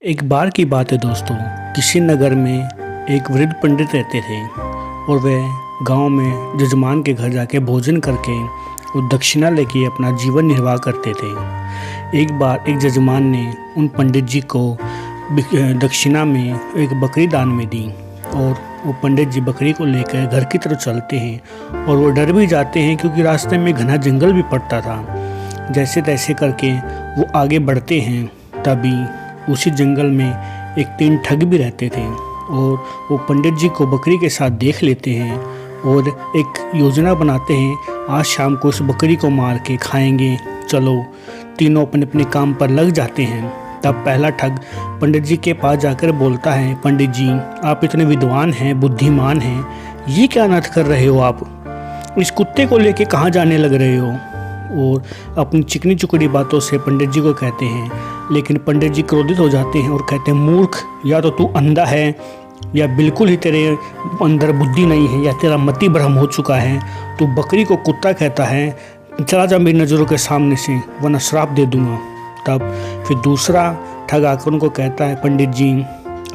एक बार की बात है दोस्तों, किसी नगर में एक वृद्ध पंडित रहते थे और वह गांव में जजमान के घर जाके भोजन करके वो दक्षिणा लेके अपना जीवन निर्वाह करते थे। एक बार एक जजमान ने उन पंडित जी को दक्षिणा में एक बकरी दान में दी और वो पंडित जी बकरी को लेकर घर की तरफ चलते हैं और वो डर भी जाते हैं क्योंकि रास्ते में घना जंगल भी पड़ता था। जैसे तैसे करके वो आगे बढ़ते हैं, तभी उसी जंगल में एक 3 ठग भी रहते थे और वो पंडित जी को बकरी के साथ देख लेते हैं और एक योजना बनाते हैं, आज शाम को उस बकरी को मार के खाएंगे। चलो, तीनों अपने अपने काम पर लग जाते हैं। तब पहला ठग पंडित जी के पास जाकर बोलता है, पंडित जी आप इतने विद्वान हैं, बुद्धिमान हैं, ये क्या नाटक कर रहे हो आप? इस कुत्ते को लेके कहाँ जाने लग रहे हो? और अपनी चिकनी चुकड़ी बातों से पंडित जी को कहते हैं। लेकिन पंडित जी क्रोधित हो जाते हैं और कहते हैं, मूर्ख, या तो तू अंधा है या बिल्कुल ही तेरे अंदर बुद्धि नहीं है या तेरा मति भ्रम हो चुका है। तू बकरी को कुत्ता कहता है, चला जा मेरी नज़रों के सामने से वरना श्राप दे दूंगा। तब फिर दूसरा ठग आकर उनको कहता है, पंडित जी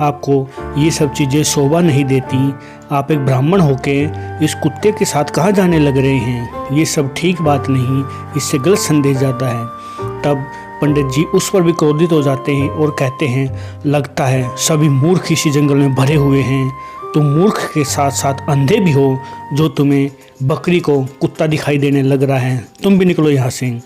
आपको ये सब चीज़ें शोभा नहीं देती, आप एक ब्राह्मण होके इस कुत्ते के साथ कहाँ जाने लग रहे हैं? ये सब ठीक बात नहीं, इससे गलत संदेश जाता है। तब पंडित जी उस पर भी क्रोधित हो जाते हैं और कहते हैं, लगता है सभी मूर्ख इसी जंगल में भरे हुए हैं, तुम मूर्ख के साथ साथ अंधे भी हो जो तुम्हें बकरी को कुत्ता दिखाई देने लग रहा है, तुम भी निकलो यहाँ से।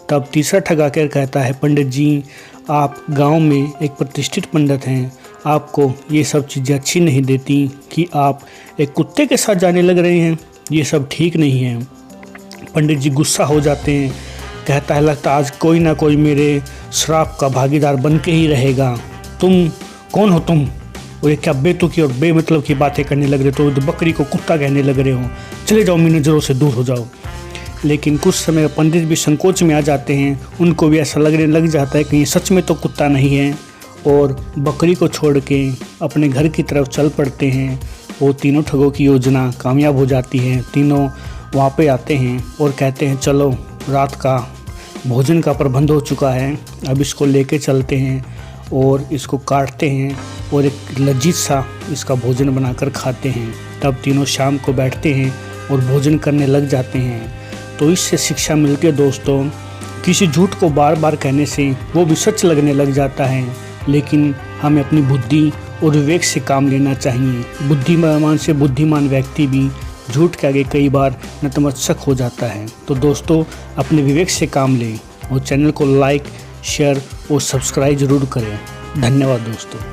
तब तीसरा ठग आकर कहता है, पंडित जी आप गांव में एक प्रतिष्ठित पंडित हैं, आपको ये सब चीज़ें अच्छी नहीं देती कि आप एक कुत्ते के साथ जाने लग रहे हैं, ये सब ठीक नहीं है। पंडित जी गुस्सा हो जाते हैं, कहता है, लगता आज कोई ना कोई मेरे श्राप का भागीदार बन के ही रहेगा। तुम कौन हो तुम? और ये क्या बेतुकी और बेमतलब की बातें करने लग रहे हो? तो बकरी को कुत्ता कहने लग रहे हो, चले जाओ मेरी नज़रों से दूर हो जाओ। लेकिन कुछ समय पंडित भी संकोच में आ जाते हैं, उनको भी ऐसा लगने लग जाता है कि ये सच में तो कुत्ता नहीं है, और बकरी को छोड़ के अपने घर की तरफ चल पड़ते हैं। वो तीनों ठगों की योजना कामयाब हो जाती है। तीनों वहाँ पे आते हैं और कहते हैं, चलो रात का भोजन का प्रबंध हो चुका है, अब इसको लेके चलते हैं और इसको काटते हैं और एक लजीज सा इसका भोजन बनाकर खाते हैं। तब तीनों शाम को बैठते हैं और भोजन करने लग जाते हैं। तो इससे शिक्षा मिलती है दोस्तों, किसी झूठ को बार बार कहने से वो भी सच लगने लग जाता है, लेकिन हमें अपनी बुद्धि और विवेक से काम लेना चाहिए। बुद्धिमान से बुद्धिमान व्यक्ति भी झूठ के आगे कई बार नतमस्तक हो जाता है। तो दोस्तों अपने विवेक से काम लें और चैनल को लाइक, शेयर और सब्सक्राइब ज़रूर करें। धन्यवाद दोस्तों।